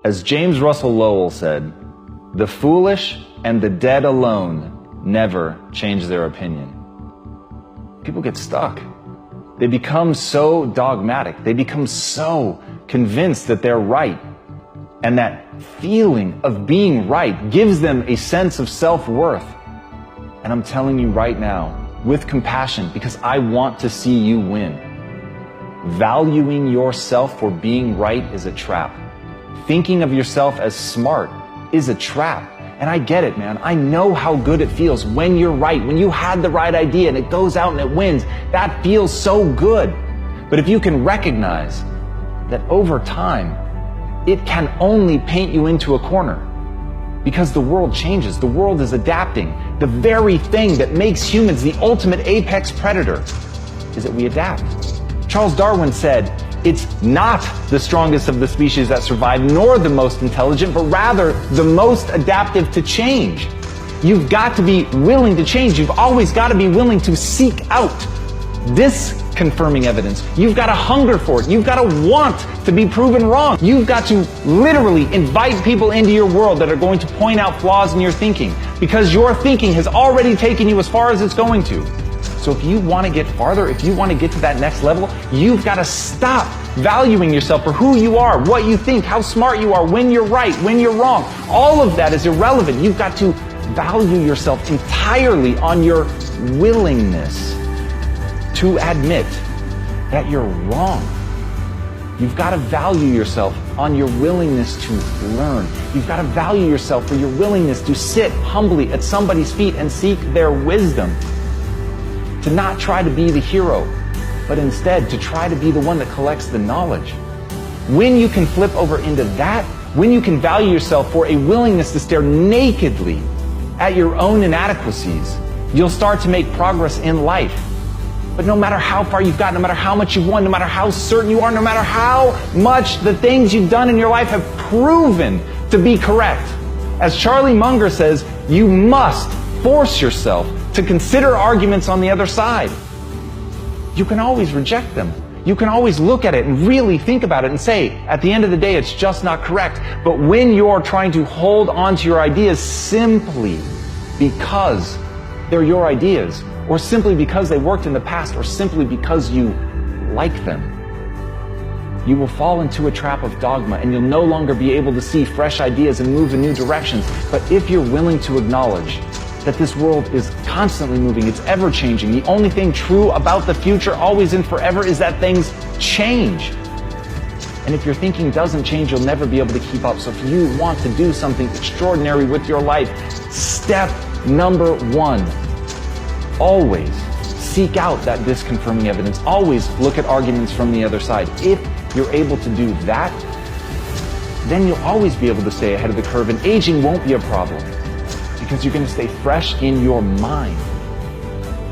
As James Russell Lowell said, "The foolish and the dead alone never change their opinion." People get stuck. They become so dogmatic. They become so convinced that they're right. And that feeling of being right gives them a sense of self-worth. And I'm telling you right now, with compassion, because I want to see you win, valuing yourself for being right is a trap. Thinking of yourself as smart is a trap. And I get it, man. I know how good it feels when you're right, when you had the right idea and it goes out and it wins. That feels so good. But if you can recognize that over time, it can only paint you into a corner, because the world changes. The world is adapting. The very thing that makes humans the ultimate apex predator is that we adapt. Charles Darwin said, "It's not the strongest of the species that survive, nor the most intelligent, but rather the most adaptive to change." You've got to be willing to change. You've always got to be willing to seek out this confirming evidence. You've got to hunger for it. You've got to want to be proven wrong. You've got to literally invite people into your world that are going to point out flaws in your thinking, because your thinking has already taken you as far as it's going to. So if you want to get farther, if you want to get to that next level, you've got to stop valuing yourself for who you are, what you think, how smart you are, when you're right, when you're wrong. All of that is irrelevant. You've got to value yourself entirely on your willingness to admit that you're wrong. You've got to value yourself on your willingness to learn. You've got to value yourself for your willingness to sit humbly at somebody's feet and seek their wisdom. To not try to be the hero, but instead to try to be the one that collects the knowledge. When you can flip over into that, when you can value yourself for a willingness to stare nakedly at your own inadequacies, you'll start to make progress in life. But no matter how far you've gotten, no matter how much you've won, no matter how certain you are, no matter how much the things you've done in your life have proven to be correct, as Charlie Munger says, you must force yourself to consider arguments on the other side. You can always reject them. You can always look at it and really think about it and say, at the end of the day, it's just not correct. But when you're trying to hold on to your ideas simply because they're your ideas, or simply because they worked in the past, or simply because you like them, you will fall into a trap of dogma, and you'll no longer be able to see fresh ideas and move in new directions. But if you're willing to acknowledge that this world is constantly moving, it's ever changing. The only thing true about the future, always and forever, is that things change. And if your thinking doesn't change, you'll never be able to keep up. So if you want to do something extraordinary with your life, step number one, always seek out that disconfirming evidence. Always look at arguments from the other side. If you're able to do that, then you'll always be able to stay ahead of the curve, and aging won't be a problem, because you're going to stay fresh in your mind.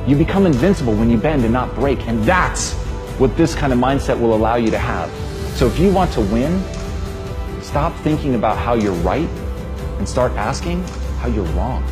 You become invincible when you bend and not break, and that's what this kind of mindset will allow you to have. So if you want to win, stop thinking about how you're right and start asking how you're wrong.